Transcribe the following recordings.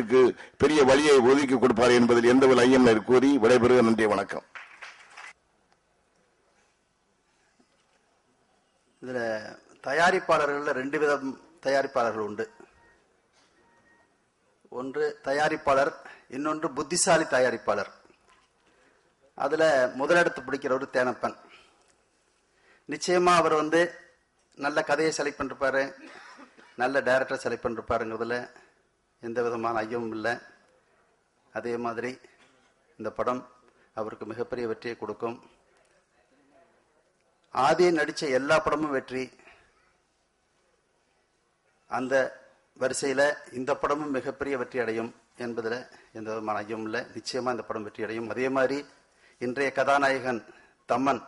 உங்களுக்கு பெரிய வழியை ஒதுக்கி கொடுப்பார் என்பதில் எந்தவித ஐயம் கூறி விடைபெறுக. நன்றி, வணக்கம். இதுல தயாரிப்பாளர்கள் 2 விதம் தயாரிப்பாளர்கள் உண்டு. ஒன்று தயாரிப்பாளர், இன்னொன்று புத்திசாலி தயாரிப்பாளர். அதுல முதலிடத்து பிடிக்கிறவர் தேனப்பன். நிச்சயமா அவர் நல்ல கதையை செலக்ட் பண்ணிருப்பாரு, நல்ல டைரக்டர் செலக்ட் பண்ணிருப்பாருங்கிறதுல எந்த விதமான ஐயமும் இல்லை. அதே மாதிரி இந்த படம் அவருக்கு மிகப்பெரிய வெற்றியை கொடுக்கும். ஆதி நடிச்ச எல்லா படமும் வெற்றி. அந்த வரிசையில இந்த படமும் மிகப்பெரிய வெற்றி அடையும் என்பதில் எந்த விதமான ஐயமும் இல்லை. நிச்சயமா இந்த படம் வெற்றி அடையும். அதே மாதிரி இன்றைய கதாநாயகன் தம்மன்,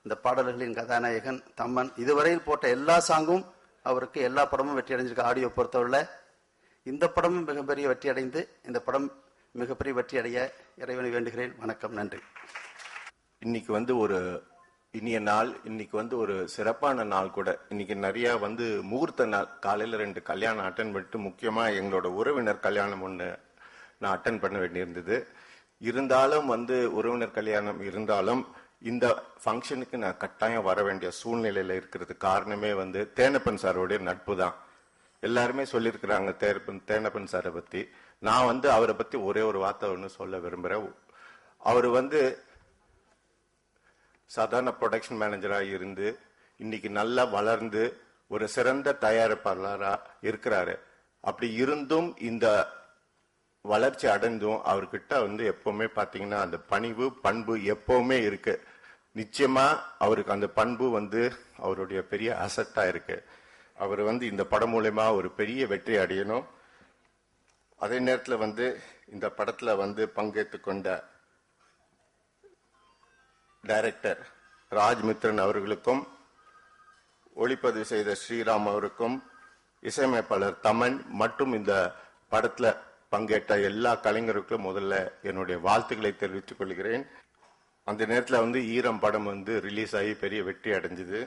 இந்த பாடல்களின் கதாநாயகன் தம்மன் இதுவரையில் போட்ட எல்லா சாங்கும் அவருக்கு எல்லா படமும் வெற்றி அடைஞ்சிருக்கு. ஆடியோ பொறுத்தவரை இந்த படமும் மிகப்பெரிய வெற்றி அடைந்து இந்த படம் மிகப்பெரிய வெற்றி அடைய இறைவனை வேண்டுகிறேன். வணக்கம், நன்றி. இன்னைக்கு ஒரு இனிய நாள், இன்னைக்கு ஒரு சிறப்பான நாள் கூட. இன்னைக்கு நிறைய முகூர்த்த நாள். காலையில 2 கல்யாணம் அட்டன் பண்ணிட்டு, முக்கியமா எங்களோட உறவினர் கல்யாணம் ஒன்று நான் அட்டன் பண்ண வேண்டியிருந்தது. இருந்தாலும் உறவினர் கல்யாணம் இருந்தாலும் இந்த ஃபங்க்ஷனுக்கு நான் கட்டாயம் வர வேண்டிய சூழ்நிலையில இருக்கிறது காரணமே தேனப்பன் சாரோடைய நட்பு தான். எல்லாருமே சொல்லியிருக்கிறாங்க தேனப்பன் சாரை பத்தி. நான் அவரை பத்தி ஒரே ஒரு வார்த்தை ஒன்று சொல்ல விரும்புறேன். அவர் சாதாரண ப்ரொடக்ஷன் மேனேஜரா இருந்து இன்னைக்கு நல்லா வளர்ந்து ஒரு சிறந்த தயாரிப்பாளரா இருக்கிறாரு. அப்படி இருந்தும் இந்த வளர்ச்சி அடைந்தும் அவர்கிட்ட எப்பவுமே பாத்தீங்கன்னா அந்த பணிவு பண்பு எப்பவுமே இருக்கு. நிச்சயமா அவருக்கு அந்த பண்பு அவருடைய பெரிய அசட்டா இருக்கு. அவர் இந்த படம் மூலமா ஒரு பெரிய வெற்றி அடையணும். அதே நேரத்தில் இந்த படத்துல பங்கேற்று கொண்ட டைரக்டர் ராஜ்மித்ரன் அவர்களுக்கும், ஒளிப்பதிவு செய்த ஸ்ரீராம் அவருக்கும், இசையமைப்பாளர் தமன் மற்றும் இந்த படத்துல பங்கேற்ற எல்லா கலைஞருக்கும் முதல்ல என்னுடைய வாழ்த்துக்களை தெரிவித்துக் கொள்கிறேன். அந்த நேரத்தில் ஈரம் படம் ரிலீஸ் ஆகி பெரிய வெற்றி அடைஞ்சது.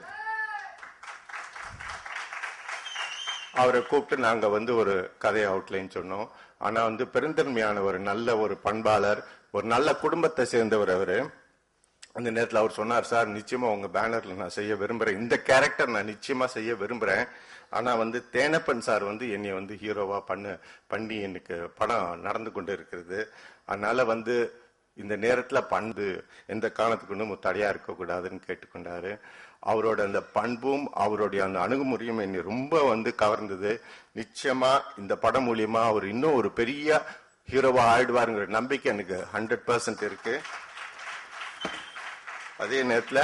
அவரை கூப்பிட்டு நாங்க ஒரு கதை அவுட்லைன் சொன்னோம். ஆனா பெருந்தன்மையான ஒரு நல்ல ஒரு பண்பாளர், ஒரு நல்ல குடும்பத்தை சேர்ந்தவர் அவரு. அந்த நேரத்தில் அவர் சொன்னார், சார் நிச்சயமா உங்க பேனர்ல நான் செய்ய விரும்புறேன், இந்த கேரக்டர் நான் நிச்சயமா செய்ய விரும்புறேன். ஆனா தேனப்பன் சார் என்னை ஹீரோவா பண்ணி எனக்கு படம் நடந்து கொண்டு இருக்கிறது. அதனால இந்த நேரத்துல பண்பு எந்த காரணத்துக்கு தடையா இருக்க கூடாதுன்னு கேட்டுக்கொண்டாரு. அவரோட அந்த பண்பும் அவருடைய அந்த அணுகுமுறையும் என்னை ரொம்ப கவர்ந்தது. நிச்சயமா இந்த படம் மூலியமா அவர் இன்னும் ஒரு பெரிய ஹீரோவா ஆயிடுவாருங்கிற நம்பிக்கை எனக்கு 100% இருக்கு. அதே நேரத்தில்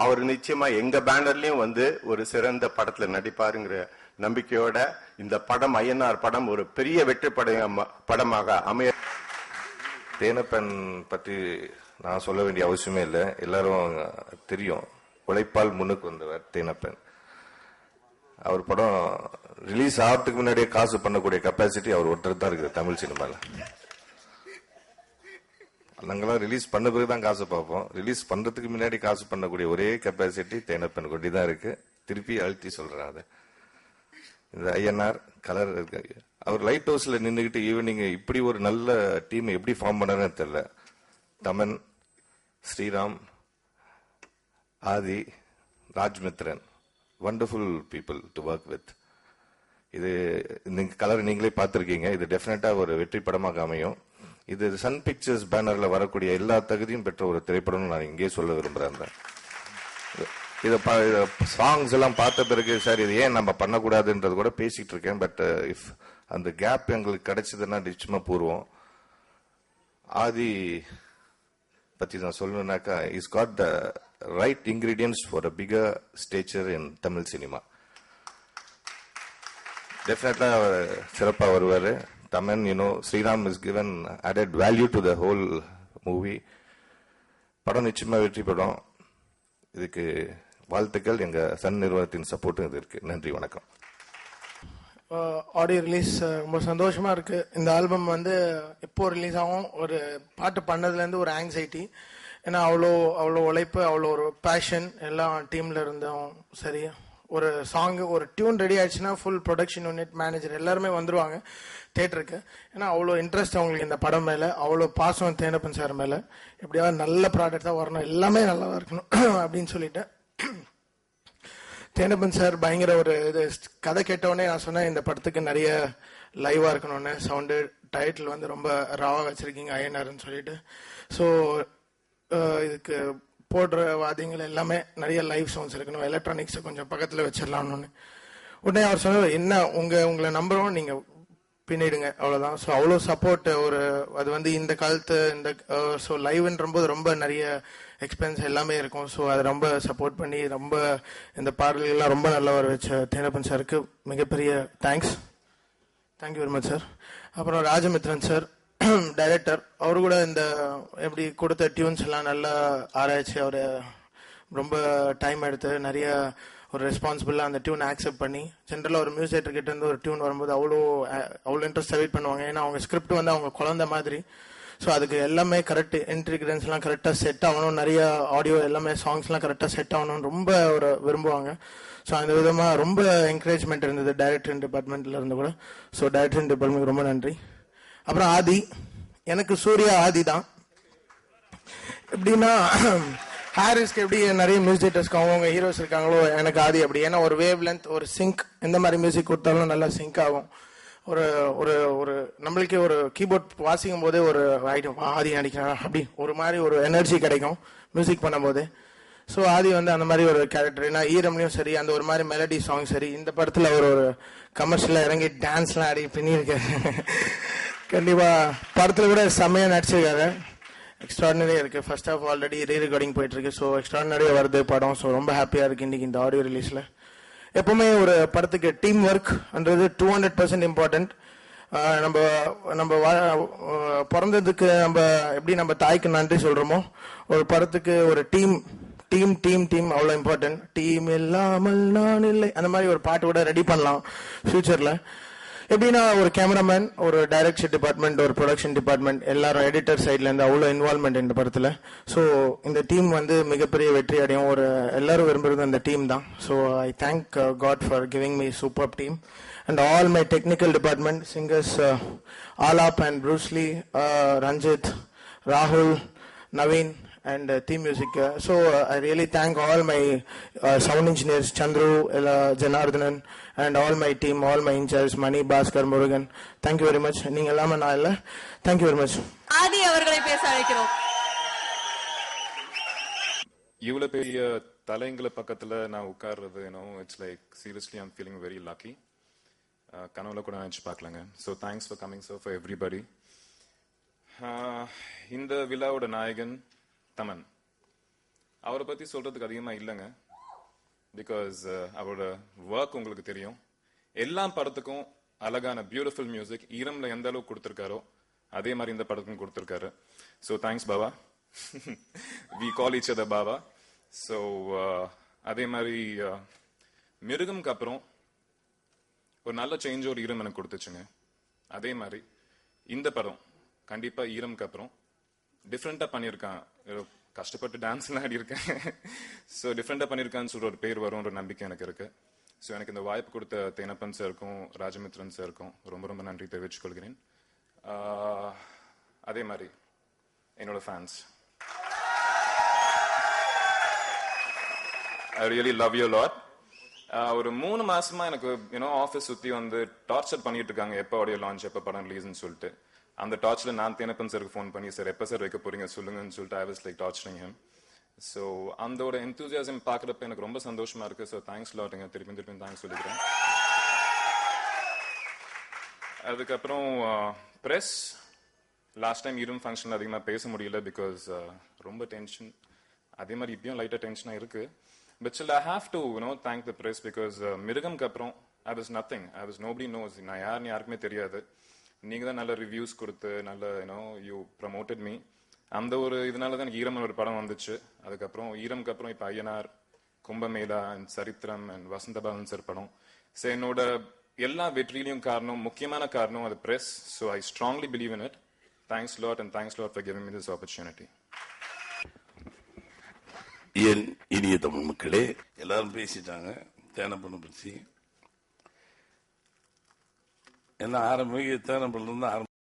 அவர் நிச்சயமா எங்க பேனர்லயும் ஒரு சிறந்த படத்துல நடிப்பாருங்கிற நம்பிக்கையோட இந்த படம் ஐயனார் படம் ஒரு பெரிய வெற்றி படமாக அமைய. தேனப்பன் பற்றி நான் சொல்ல வேண்டிய அவசியமே இல்லை, எல்லாரும் தெரியும். உழைப்பால் முன்னுக்கு வந்தவர் தேனப்பன். அவர் படம் ரிலீஸ் ஆகிறதுக்கு முன்னாடியே காசு பண்ணக்கூடிய கெப்பாசிட்டி அவர் ஒருத்தர் தான் இருக்குது தமிழ் சினிமாவில். நாங்களாம் ரிலீஸ் பண்ண பிறகு தான் காசு பார்ப்போம். ரிலீஸ் பண்றதுக்கு முன்னாடி காசு பண்ணக்கூடிய ஒரே கெப்பாசிட்டி தேனப்பன் கொண்டு தான் இருக்கு. திருப்பி அழுத்தி சொல்றேன் அதை. இந்த ஐஎன்ஆர் கலர் இருக்கு. அவர் லைட் ஹவுஸ்ல நின்றுகிட்டு ஈவினிங் இப்படி ஒரு நல்ல டீம் எப்படி ஃபார்ம் பண்ணாருன்னு தெரியல. Thaman, Sriram, Aadhi, Rajmithran, wonderful people to work with. இது இந்த கலர் நீங்களே பார்த்துருக்கீங்க. இது டெஃபினட்டா ஒரு வெற்றி படமாக அமையும். இது சன் பிக்சர்ஸ் பேனர்ல வரக்கூடிய எல்லா தகுதியும் பெற்ற ஒரு திரைப்படம் நான் இங்கே சொல்ல விரும்புறேன். இத சாங்ஸ் எல்லாம் பார்த்த பிறகு சார் இது ஏன் நம்ம பண்ணக்கூடாதுன்றது கூட பேசிட்டு இருக்கேன். பட் இஃப் அந்த கேப் எங்களுக்கு கிடைச்சதுன்னா நிச்சயமா பூர்வம். ஆதி பத்தி நான் சொல்லணும்னாக்கா, is got the right ingredients for a bigger stature in Tamil cinema. டெஃபினட்டா சிறப்பா வருவாரு. Taman, Sriram has given added value to the whole movie. படம் நிச்சயமா வெற்றி படம். இதுக்கு வாழ்த்துக்கள். எங்க சன் நிறுவனத்தின் சப்போர்ட்டும் இது இருக்கு. நன்றி, வணக்கம். ஆடியோ ரிலீஸ் ரொம்ப சந்தோஷமா இருக்கு. இந்த ஆல்பம் எப்போ ரிலீஸ் ஆகும், ஒரு பாட்டு பண்ணதுல இருந்து ஒரு ஆங்ஸைட்டி. ஏன்னா அவ்வளோ உழைப்பு, அவ்வளோ ஒரு பேஷன் எல்லாம் டீம்ல இருந்தோம். சரியா ஒரு சாங் ஒரு டியூன் ரெடி ஆயிடுச்சுன்னா ஃபுல் ப்ரொடக்ஷன் யூனிட், மேனேஜர் எல்லாருமே வந்துருவாங்க. தேட்டருக்கு. ஏன்னா அவ்வளோ இன்ட்ரெஸ்ட் அவங்களுக்கு இந்த படம் மேலே, அவ்வளோ பாசம் தேனப்பன் சார் மேலே. எப்படியாவது நல்ல ப்ராடக்ட் தான் வரணும், எல்லாமே நல்லா இருக்கணும் அப்படின்னு சொல்லிட்டு தேனப்பன் சார் பயங்கர ஒரு இது கதை கேட்டவுடனே நான் சொன்னேன் இந்த படத்துக்கு நிறைய லைவா இருக்கணும்னு. சவுண்டு டைட்டில் வந்து ரொம்ப ராவா வச்சிருக்கீங்க ஐஎன்ஆர்னு சொல்லிட்டு. ஸோ இதுக்கு போடுற வாத்தியங்கள் எல்லாமே நிறைய லைவ் சவுண்ட்ஸ் இருக்கணும், எலக்ட்ரானிக்ஸை கொஞ்சம் பக்கத்தில் வச்சிடலாம்னு. உடனே அவர் சொன்னார், என்ன உங்களை நம்புறோம், நீங்க பின்னிடுங்க, அவ்வளோதான். ஸோ அவ்வளோ சப்போர்ட் ஒரு அது வந்து இந்த காலத்து இந்த ஸோ லைவ்ன்றபோது ரொம்ப நிறைய எக்ஸ்பென்ஸ் எல்லாமே இருக்கும். ஸோ அதை ரொம்ப சப்போர்ட் பண்ணி ரொம்ப இந்த பாடல்கள்லாம் ரொம்ப நல்லா வர வச்ச தேனப்பன் சாருக்கு மிகப்பெரிய தேங்க்யூ வெரி மச் சார். அப்புறம் ராஜமித்ரன் சார் டைரக்டர், அவரு கூட இந்த எப்படி கொடுத்த டியூன்ஸ் எல்லாம் நல்லா ஆராய்ச்சி, அவர் ரொம்ப டைம் எடுத்து நிறைய ஒரு ரெஸ்பான்சிபிளாக அந்த டியூன் ஆக்செப்ட் பண்ணி. ஜென்ரலாக ஒரு மியூசிக் கிட்ட இருந்து ஒரு டியூன் வரும்போது அவ்வளோ இன்ட்ரெஸ்ட் வெயிட் பண்ணுவாங்க. ஏன்னா அவங்க ஸ்கிரிப்ட் வந்து அவங்க குழந்தை மாதிரி. ஸோ அதுக்கு எல்லாமே கரெக்ட் இன்ட்ரிகிரியன்ஸ்லாம் கரெக்டாக செட் ஆகணும், நிறைய ஆடியோ எல்லாமே சாங்ஸ்லாம் கரெக்டாக செட் ஆகணும்னு ரொம்ப ஒரு விரும்புவாங்க. ஸோ அந்த விதமாக ரொம்ப என்கரேஜ்மெண்ட் இருந்தது டைரக்டர் டிபார்ட்மெண்ட்ல இருந்து கூட. ஸோ டைரக்டர் டிபார்ட்மெண்ட் ரொம்ப நன்றி. அப்புறம் ஆதி, எனக்கு சூர்யா ஆதி தான். எப்படின்னா ஹாரிஸ்க்கு எப்படி நிறைய மியூசிக் டைரக்டர்ஸ்க்கு அவங்க ஹீரோஸ் இருக்காங்களோ, எனக்கு ஆதி அப்படி. ஏன்னா ஒரு வேவ் லென்த், ஒரு சிங்க், எந்த மாதிரி மியூசிக் கொடுத்தாலும் நல்லா சிங்க் ஆகும். ஒரு ஒரு ஒரு நம்மளுக்கே ஒரு கீபோர்ட் வாசிக்கும் போதே ஒரு ஐட்டம் ஆதி நடிக்கிறான் அப்படி ஒரு மாதிரி ஒரு எனர்ஜி கிடைக்கும் மியூசிக் பண்ணும்போது. ஸோ ஆதி வந்து அந்த மாதிரி ஒரு கேரக்டர். ஏன்னா ஈரம்லையும் சரி, அந்த ஒரு மாதிரி மெலடி சாங் சரி, இந்த படத்தில் அவர் ஒரு கமர்ஷியலாக இறங்கி டான்ஸ்லாம் ஆடி பின்னிருக்காரு. கண்டிப்பா படத்துல கூட செம்மையா நடிச்சிருக்காரு. எக்ஸ்ட்ராடினரியா இருக்கு. ஃபர்ஸ்ட் ஹாஃப் ஆல்ரெடி ரீ ரெக்கார்டிங் போயிட்டு இருக்கு. ஸோ எக்ஸ்ட்ராடினரியா வருது படம். ஸோ ரொம்ப ஹாப்பியா இருக்கு இன்னைக்கு இந்த ஆடியோ ரிலீஸ்ல. எப்பவுமே ஒரு படத்துக்கு டீம் ஒர்க்ன்றது 200% இம்பார்ட்டன்ட். நம்ம நம்ம பிறந்ததுக்கு நம்ம எப்படி நம்ம தாய்க்கு நன்றி சொல்றோமோ, ஒரு படத்துக்கு ஒரு டீம் டீம் டீம் டீம் அவ்வளோ இம்பார்ட்டன்ட். டீம் இல்லாமல் நான் இல்லை, அந்த மாதிரி ஒரு பாட்டு கூட ரெடி பண்ணலாம் ஃபியூச்சர்ல. எப்படின்னா ஒரு கேமராமேன், ஒரு டைரக்ஷன் டிபார்ட்மெண்ட், ஒரு ப்ரொடக்ஷன் டிபார்ட்மெண்ட், எல்லாரும் எடிட்டர் சைட்ல இருந்து அவ்வளோ இன்வால்மெண்ட் இந்த படத்துல. ஸோ இந்த டீம் வந்து மிகப்பெரிய வெற்றி அடையும். ஒரு எல்லாரும் விரும்புறது அந்த டீம் தான். So I thank God for giving me super team and all my technical department, singers Alaap and Bruce Lee, Ranjith, ராகுல், Naveen and theme music. So I really thank all my sound engineers, Chandru, Janardhanan, and all my team, all my engineers, Mani, Bhaskar, Murugan. Thank you very much. நீங்க எல்லாமே நான் இல்ல. Thank you very much. ஆதி அவர்களை பேச அழைக்கிறோம். இவ்வளவு பெரிய தலைங்களை பக்கத்துல நான் உட்கார்றது, it's like seriously I'm feeling very lucky. கனவுல கூட நினைச்சு பார்க்கலங்க. So thanks for coming sir, for everybody. இந்த விழாவோட நாயகன் தமன். அவரை பத்தி சொல்றதுக்கு அதிகமா இல்லைங்க. பிகாஸ் அவரோட ஒர்க் உங்களுக்கு தெரியும். எல்லா படத்துக்கும் அழகான பியூட்டிஃபுல் மியூசிக் ஈரம்ல எந்த அளவுக்கு கொடுத்திருக்காரோ அதே மாதிரி இந்த படத்துக்கும் கொடுத்திருக்காரு. So thanks Baba. We call each other Baba. So அதே மாதிரி மிருகம்க்கு அப்புறம் ஒரு நல்ல சேஞ்ச் ஒரு ஈரம் எனக்கு கொடுத்துச்சுங்க. அதே மாதிரி இந்த படம் கண்டிப்பா ஈரம்க்கு அப்புறம் டிஃப்ரெண்டா பண்ணியிருக்கான். கஷ்டப்பட்டு டான்ஸ்லாம் ஆடி இருக்கேன். ஸோ டிஃப்ரெண்டா பண்ணியிருக்கான்னு சொல்ற ஒரு பேர் வரும்ன்ற நம்பிக்கை எனக்கு இருக்கு. ஸோ எனக்கு இந்த வாய்ப்பு கொடுத்த தேனப்பன் சாருக்கும் ராஜமித்ரன் சாருக்கும் ரொம்ப ரொம்ப நன்றி தெரிவித்துக் கொள்கிறேன். அதே மாதிரி என்னோட fans, I really love you a lot. ஒரு 3 மாசமா எனக்கு ஆஃபீஸ் சுத்தி வந்து டார்ச்சர் பண்ணிட்டு இருக்காங்க. எப்போ ஆடியோ லான்ச், எப்போ படம் ரிலீஸ்ன்னு சொல்லிட்டு. அந்த டார்ச்ல நான் தேனப்பன் சாருக்கு ஃபோன் பண்ணி, சார் எப்போ சார் வைக்க போறீங்க சொல்லுங்கன்னு சொல்லிட்டு I was like torturing him. So அந்த எந்தூசியாசம் பார்க்குறப்ப எனக்கு ரொம்ப சந்தோஷமா இருக்கு. ஸோ தேங்க்ஸ் லாட்டுங்க, திருப்பி தேங்க்ஸ் சொல்லிக்கிறேன். அதுக்கப்புறம் ப்ரெஸ், லாஸ்ட் டைம் ஈரம் ஃபங்க்ஷன் அதிகமாக பேச முடியல பிகாஸ் ரொம்ப டென்ஷன். அதே மாதிரி இப்பயும் லைட்டா டென்ஷனா இருக்கு. But still, I have to, thank the press because மிருகம்க்கு அப்புறம் I was nothing. I was nobody knows. நான் யாருக்குமே தெரியாது. நீங்க தான் நல்ல ரிவ்யூஸ் கொடுத்து நல்ல you promoted me. அந்த ஒரு இதனால தான் எனக்கு ஈரம் ஒரு படம் வந்துச்சு. அதுக்கப்புறம் ஈரம்க்கு அப்புறம் இப்போ ஐயனார், கும்பமேளா அண்ட் சரித்திரம் அண்ட் வசந்தபாலன் சார் படம். ஸோ என்னோட எல்லா வெற்றியிலையும் காரணம், முக்கியமான காரணம் அது press. So I strongly believe in it. Thanks a lot and thanks a lot for giving me this opportunity. என் இனிய தமிழ் மக்களே, எல்லாரும் பேசிட்டாங்க தேனப்பனை பற்றி. என்ன ஆரம்பிக்க தேனப்பள்ளிருந்து ஆரம்பி